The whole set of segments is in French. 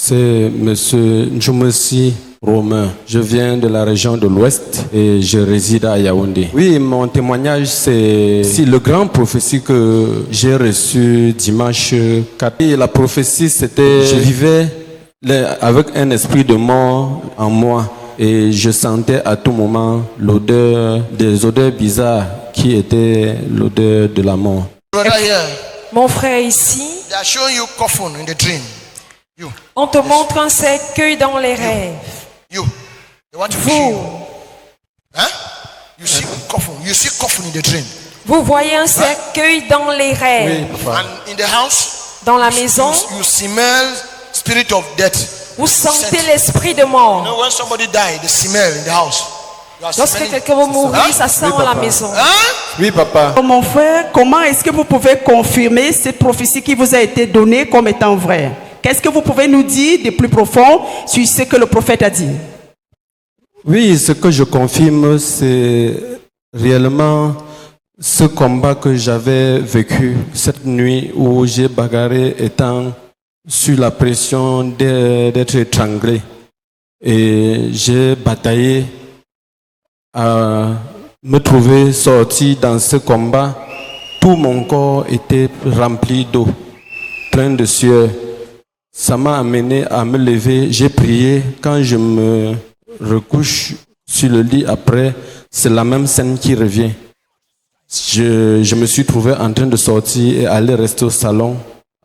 C'est Monsieur Njumesi Romain. Je viens de la région de l'Ouest et je réside à Yaoundé. Oui, mon témoignage, c'est le grand prophétie que j'ai reçu dimanche 4. Et la prophétie, c'était, je vivais avec un esprit de mort en moi et je sentais à tout moment des odeurs bizarres qui étaient l'odeur de la mort. Mon frère ici, They are showing you coffin in the dream. You. on te montre un cercueil dans les rêves. You. They want to kill you. Vous, Huh? You see coffin. You see coffin in the dream. vous voyez un cercueil dans les rêves. And in the house, Dans la maison, you smell spirit of death. vous sentez l'esprit de mort. You know when somebody died, the smell in the house. You are Lorsque smelling quelqu'un va mourir, Hein? ça sent la maison. Hein? Oui, papa. Mon frère, comment est-ce que vous pouvez confirmer cette prophétie qui vous a été donnée comme étant vraie? Qu'est-ce que vous pouvez nous dire de plus profond sur ce que le prophète a dit? Oui, ce que je confirme, c'est réellement ce combat que j'avais vécu cette nuit où j'ai bagarré étant sous la pression d'être étranglé. Et j'ai bataillé à me trouver sorti dans ce combat. Tout mon corps était rempli d'eau, plein de sueur. Ça m'a amené à me lever. J'ai prié. Quand je me recouche sur le lit après, c'est la même scène qui revient. Je me suis trouvé en train de sortir et aller rester au salon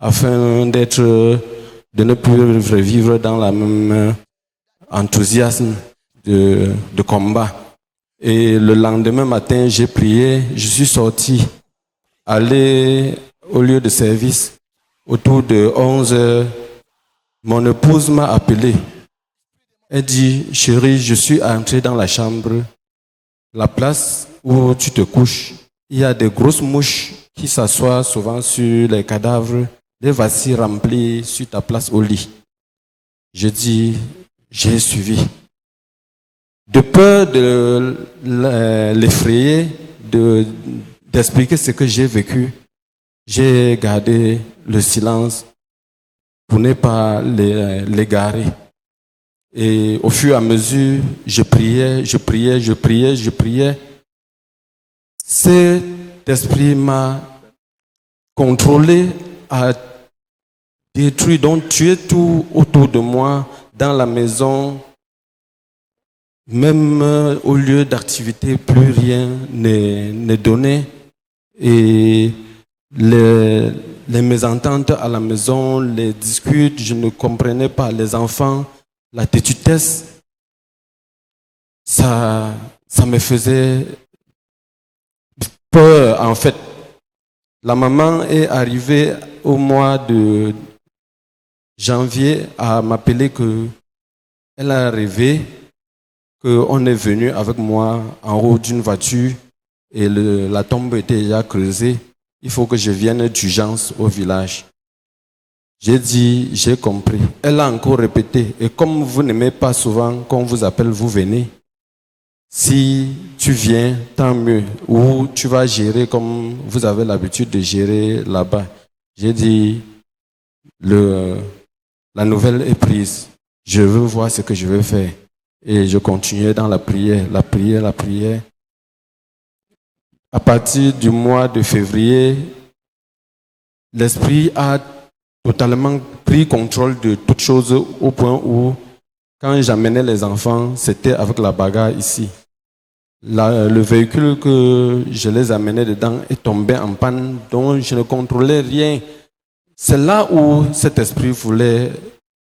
afin de ne plus revivre dans la même enthousiasme de combat. Et le lendemain matin, j'ai prié, je suis sorti, aller au lieu de service autour de 11 heures. Mon épouse m'a appelé. Elle dit, chérie, je suis entré dans la chambre, la place où tu te couches. Il y a des grosses mouches qui s'assoient souvent sur les cadavres. Les voici remplis sur ta place au lit. Je dis, j'ai suivi. De peur de l'effrayer, d'expliquer ce que j'ai vécu, j'ai gardé le silence pour ne pas l'égarer. Et au fur et à mesure, je priais. Cet esprit m'a contrôlé, a détruit, donc tué tout autour de moi, dans la maison. Même au lieu d'activité, plus rien n'est donné. Et les mésententes à la maison, les disputes, je ne comprenais pas. Les enfants, la têtutesse, ça me faisait peur en fait. La maman est arrivée au mois de janvier à m'appeler qu'elle a rêvé qu'on est venu avec moi en haut d'une voiture et la tombe était déjà creusée. Il faut que je vienne d'urgence au village. J'ai dit, j'ai compris. Elle a encore répété. Et comme vous n'aimez pas souvent qu'on vous appelle, vous venez. Si tu viens, tant mieux. Ou tu vas gérer comme vous avez l'habitude de gérer là-bas. J'ai dit, la nouvelle est prise. Je veux voir ce que je veux faire. Et je continuais dans la prière. À partir du mois de février, l'esprit a totalement pris contrôle de toutes choses au point où, quand j'amenais les enfants, c'était avec la bagarre ici. Le véhicule que je les amenais dedans est tombé en panne, donc je ne contrôlais rien. C'est là où cet esprit voulait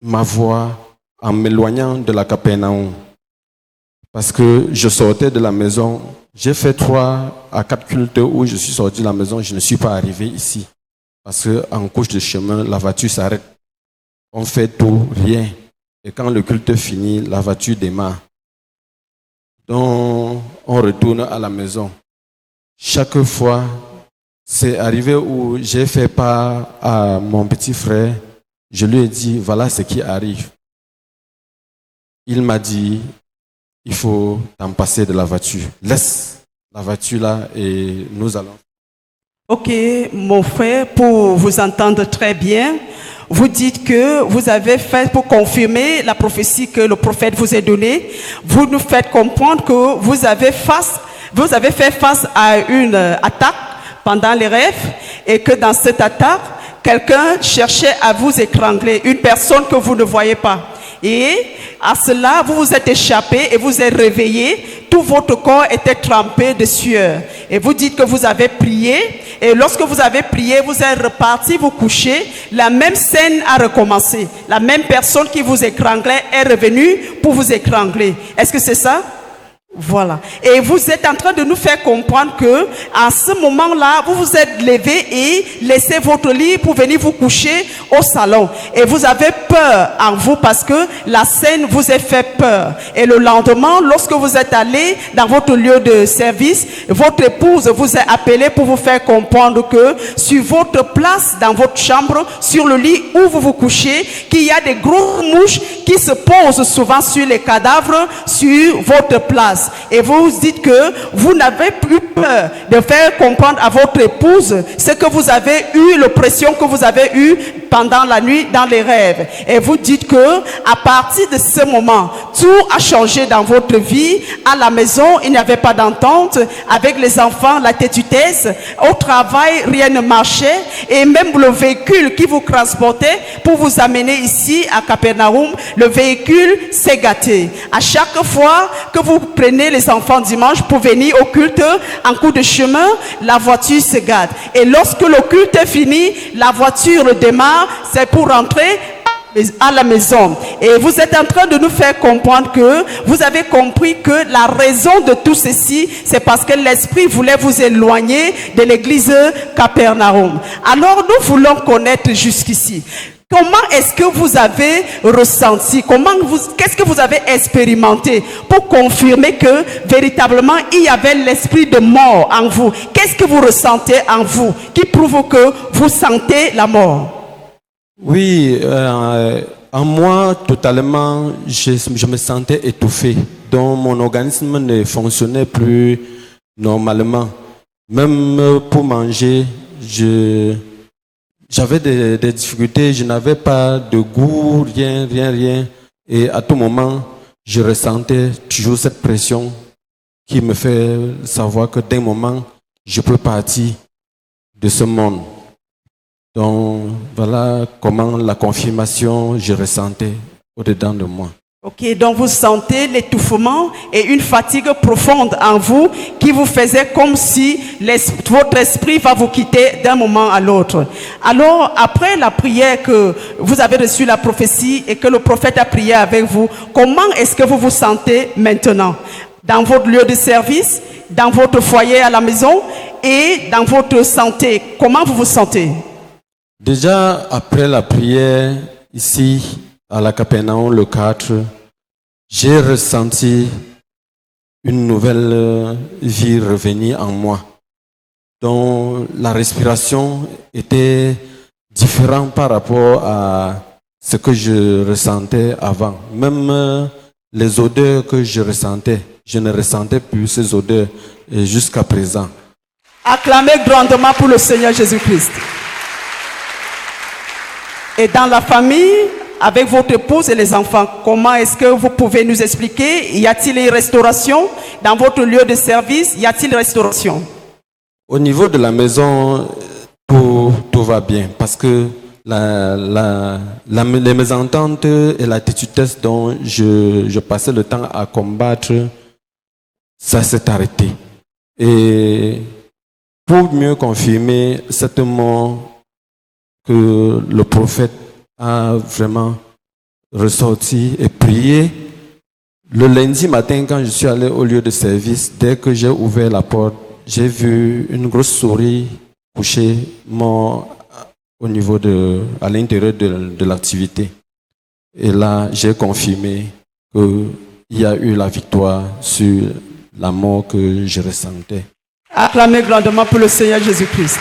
m'avoir en m'éloignant de la Capernaum. Parce que je sortais de la maison, j'ai fait 3 à 4 cultes où je suis sorti de la maison, je ne suis pas arrivé ici. Parce qu'en couche de chemin, la voiture s'arrête. On fait tout, rien. Et quand le culte finit, la voiture démarre. Donc, on retourne à la maison. Chaque fois, c'est arrivé où j'ai fait part à mon petit frère. Je lui ai dit, voilà ce qui arrive. Il m'a dit, il faut t'en passer de la voiture. Laisse la voiture là et nous allons. Ok, mon frère, pour vous entendre très bien, vous dites que vous avez fait pour confirmer la prophétie que le prophète vous a donnée. Vous nous faites comprendre que vous avez fait face à une attaque pendant les rêves et que dans cette attaque, quelqu'un cherchait à vous étrangler, une personne que vous ne voyez pas. Et à cela, vous vous êtes échappé et vous êtes réveillé. Tout votre corps était trempé de sueur. Et vous dites que vous avez prié. Et lorsque vous avez prié, vous êtes reparti vous coucher. La même scène a recommencé. La même personne qui vous étranglait est revenue pour vous étrangler. Est-ce que c'est ça? Voilà. Et vous êtes en train de nous faire comprendre que, à ce moment-là, vous vous êtes levé et laissé votre lit pour venir vous coucher au salon. Et vous avez peur en vous parce que la scène vous a fait peur. Et le lendemain, lorsque vous êtes allé dans votre lieu de service, votre épouse vous a appelé pour vous faire comprendre que sur votre place, dans votre chambre, sur le lit où vous vous couchez, qu'il y a des grosses mouches qui se posent souvent sur les cadavres, sur votre place. Et vous dites que vous n'avez plus peur de faire comprendre à votre épouse ce que vous avez eu, l'oppression que vous avez eue pendant la nuit dans les rêves. Et vous dites que à partir de ce moment, tout a changé dans votre vie. À la maison, il n'y avait pas d'entente. Avec les enfants, la têtutesse. Au travail, rien ne marchait. Et même le véhicule qui vous transportait pour vous amener ici à Capernaum, le véhicule s'est gâté. À chaque fois que vous prenez les enfants dimanche pour venir au culte, en cours de chemin, la voiture se gâte. Et lorsque le culte est fini, la voiture démarre, c'est pour rentrer à la maison. Et vous êtes en train de nous faire comprendre que vous avez compris que la raison de tout ceci, c'est parce que l'Esprit voulait vous éloigner de l'église Capernaum. Alors nous voulons connaître jusqu'ici. Comment est-ce que vous avez ressenti? Qu'est-ce que vous avez expérimenté pour confirmer que véritablement il y avait l'esprit de mort en vous? Qu'est-ce que vous ressentez en vous qui prouve que vous sentez la mort? Oui, en moi, totalement, je me sentais étouffé. Donc, mon organisme ne fonctionnait plus normalement. Même pour manger, j'avais des difficultés, je n'avais pas de goût, rien. Et à tout moment, je ressentais toujours cette pression qui me fait savoir que d'un moment, je peux partir de ce monde. Donc, voilà comment la confirmation, je ressentais au-dedans de moi. Ok, donc vous sentez l'étouffement et une fatigue profonde en vous qui vous faisait comme si votre esprit va vous quitter d'un moment à l'autre. Alors, après la prière que vous avez reçu la prophétie et que le prophète a prié avec vous, comment est-ce que vous vous sentez maintenant? Dans votre lieu de service, dans votre foyer à la maison et dans votre santé, comment vous vous sentez? Déjà, après la prière, ici, à la Capernaum, le 4, j'ai ressenti une nouvelle vie revenir en moi. Donc, la respiration était différente par rapport à ce que je ressentais avant. Même les odeurs que je ressentais, je ne ressentais plus ces odeurs jusqu'à présent. Acclamez grandement pour le Seigneur Jésus-Christ. Et dans la famille, avec votre épouse et les enfants, comment est-ce que vous pouvez nous expliquer? Y a-t-il une restauration? Dans votre lieu de service, y a-t-il une restauration? Au niveau de la maison, tout va bien parce que les mésententes et la têtutesse dont je passais le temps à combattre, ça s'est arrêté. Et pour mieux confirmer cette mort que le prophète a vraiment ressorti et prié, le lundi matin quand je suis allé au lieu de service, dès que j'ai ouvert la porte, j'ai vu une grosse souris couchée mort à l'intérieur de l'activité. Et là, j'ai confirmé qu'il y a eu la victoire sur la mort que je ressentais. Acclamez grandement pour le Seigneur Jésus-Christ.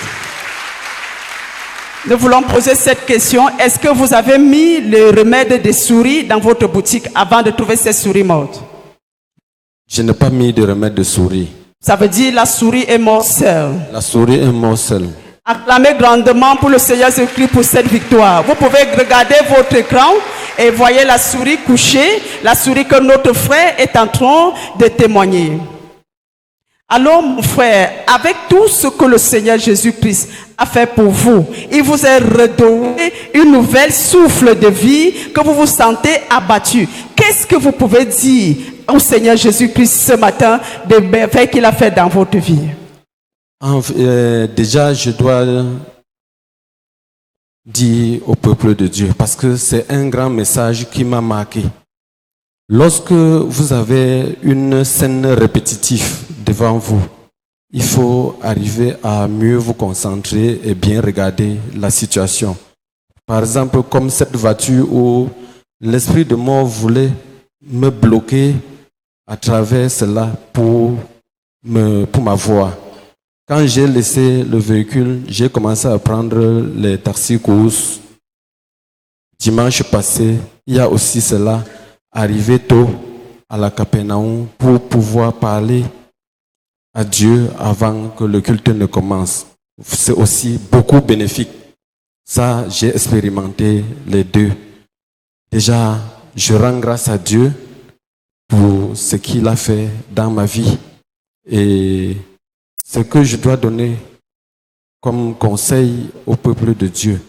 Nous voulons poser cette question. Est-ce que vous avez mis le remède des souris dans votre boutique avant de trouver ces souris mortes? Je n'ai pas mis de remède de souris. Ça veut dire la souris est morte seule. La souris est morte seule. Acclamez grandement pour le Seigneur Jésus-Christ pour cette victoire. Vous pouvez regarder votre écran et voyez la souris couchée, la souris que notre frère est en train de témoigner. Alors mon frère, avec tout ce que le Seigneur Jésus-Christ a fait pour vous, il vous a redonné une nouvelle souffle de vie que vous vous sentez abattu. Qu'est-ce que vous pouvez dire au Seigneur Jésus-Christ ce matin de merveilles qu'il a fait dans votre vie? Déjà, je dois dire au peuple de Dieu, parce que c'est un grand message qui m'a marqué. Lorsque vous avez une scène répétitive devant vous, il faut arriver à mieux vous concentrer et bien regarder la situation. Par exemple, comme cette voiture où l'esprit de mort voulait me bloquer à travers cela pour ma voix. Quand j'ai laissé le véhicule, j'ai commencé à prendre les taxis-courses. Dimanche passé, il y a aussi cela, arrivé tôt à la Capernaum pour pouvoir parler à Dieu avant que le culte ne commence. C'est aussi beaucoup bénéfique. Ça, j'ai expérimenté les deux. Déjà, je rends grâce à Dieu pour ce qu'il a fait dans ma vie. Et ce que je dois donner comme conseil au peuple de Dieu,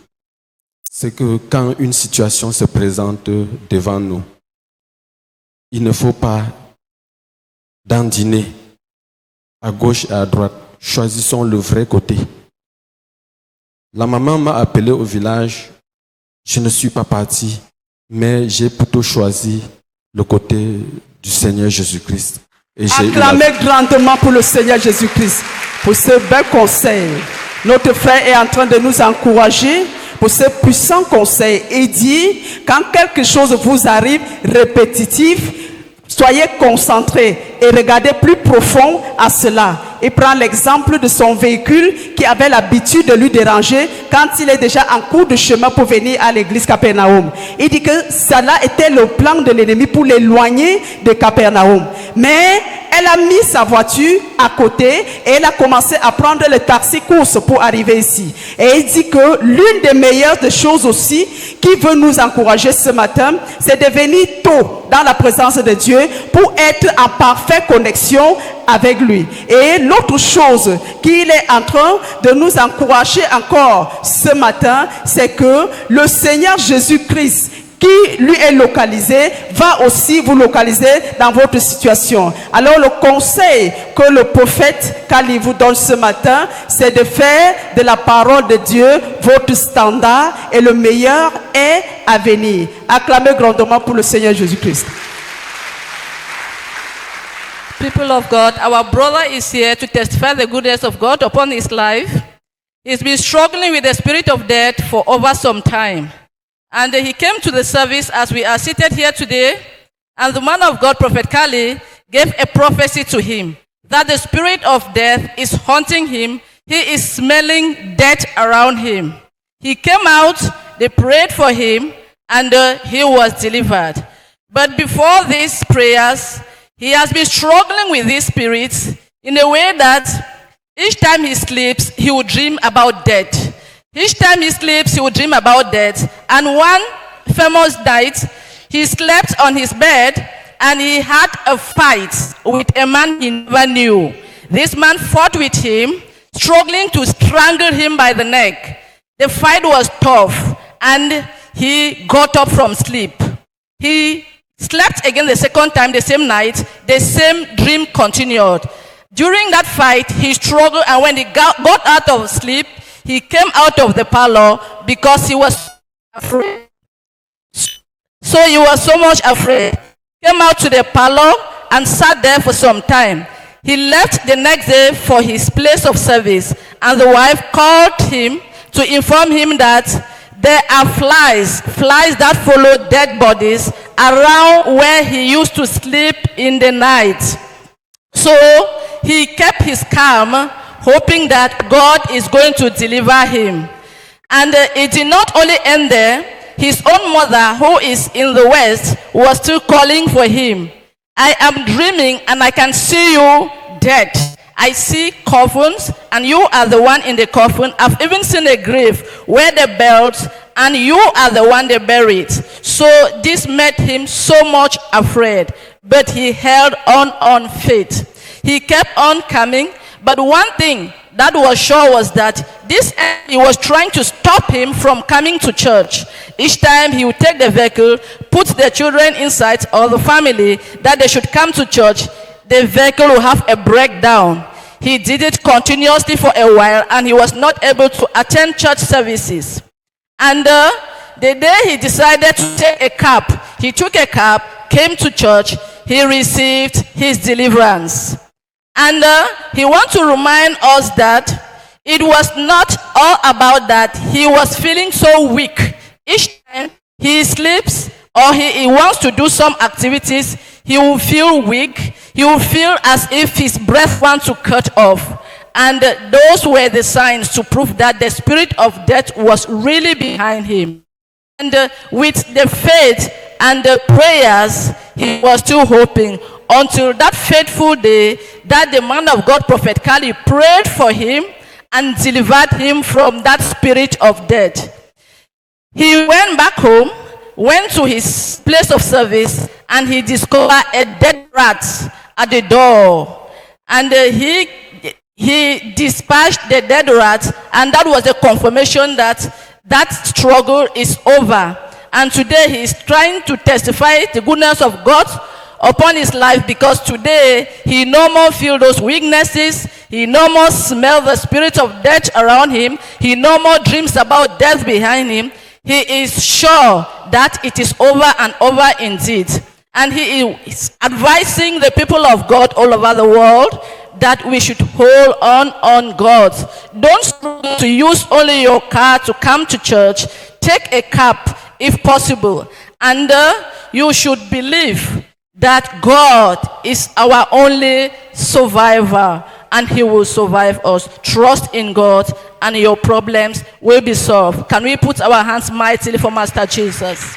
c'est que quand une situation se présente devant nous, il ne faut pas dandiner à gauche et à droite. Choisissons le vrai côté. La maman m'a appelé au village. Je ne suis pas parti, mais j'ai plutôt choisi le côté du Seigneur Jésus-Christ. Acclamez grandement pour le Seigneur Jésus-Christ, pour ce bel conseil. Notre frère est en train de nous encourager pour ce puissant conseil. Il dit, quand quelque chose vous arrive répétitif, soyez concentrés et regardez plus profond à cela. Il prend l'exemple de son véhicule qui avait l'habitude de lui déranger quand il est déjà en cours de chemin pour venir à l'église Capernaum. Il dit que cela était le plan de l'ennemi pour l'éloigner de Capernaum. Mais elle a mis sa voiture à côté et elle a commencé à prendre le taxi-course pour arriver ici. Et il dit que l'une des meilleures des choses aussi qui veut nous encourager ce matin, c'est de venir tôt dans la présence de Dieu pour être en parfaite connexion avec lui. Et l'autre chose qu'il est en train de nous encourager encore ce matin, c'est que le Seigneur Jésus-Christ qui lui est localisé, va aussi vous localiser dans votre situation. Alors le conseil que le prophète Kali vous donne ce matin, c'est de faire de la parole de Dieu votre standard et le meilleur est à venir. Acclamez grandement pour le Seigneur Jésus-Christ. People of God, our brother is here to testify the goodness of God upon his life. He's been struggling with the spirit of death for over some time. And he came to the service as we are seated here today, and the man of God, Prophet Kali, gave a prophecy to him that the spirit of death is haunting him. He is smelling death around him. He came out, they prayed for him, and he was delivered. But before these prayers, he has been struggling with these spirits in a way that each time he sleeps, he will dream about death. Each time he sleeps, he will dream about death. And one famous night, he slept on his bed and he had a fight with a man he never knew. This man fought with him, struggling to strangle him by the neck. The fight was tough and he got up from sleep. He slept again the second time, the same night. The same dream continued. During that fight, he struggled, and when he got out of sleep, he came out of the parlor because he was afraid. So he was so much afraid. Came out to the parlor and sat there for some time. He left the next day for his place of service, and the wife called him to inform him that there are flies that follow dead bodies around where he used to sleep in the night. So he kept his calm, hoping that God is going to deliver him. And it did not only end there. His own mother, who is in the West, was still calling for him. I am dreaming and I can see you dead. I see coffins, and you are the one in the coffin. I've even seen a grave where the belt, and you are the one they buried. So this made him so much afraid, but he held on faith. He kept on coming, but one thing that was sure was that this enemy was trying to stop him from coming to church. Each time he would take the vehicle, put the children inside or the family that they should come to church, the vehicle will have a breakdown. He did it continuously for a while, and he was not able to attend church services. And the day he decided to take a cab, he took a cab, came to church, he received his deliverance. And he wants to remind us that it was not all about that. He was feeling so weak. Each time he sleeps or he wants to do some activities, he will feel weak. He will feel as if his breath wants to cut off. And those were the signs to prove that the spirit of death was really behind him. And with the faith and the prayers, he was still hoping until that fateful day that the man of God, Prophet Kali, prayed for him and delivered him from that spirit of death. He went back home, went to his place of service, and he discovered a dead rat at the door. And he dispatched the dead rat, and that was a confirmation that that struggle is over. And today he is trying to testify the goodness of God upon his life, because today he no more feel those weaknesses, he no more smell the spirit of death around him, he no more dreams about death behind him. He is sure that it is over and over indeed. And he is advising the people of God all over the world that we should hold on God. Don't struggle to use only your car to come to church. Take a cab if possible. And you should believe that God is our only survivor, and he will survive us. Trust in God, and your problems will be solved. Can we put our hands mightily for Master Jesus?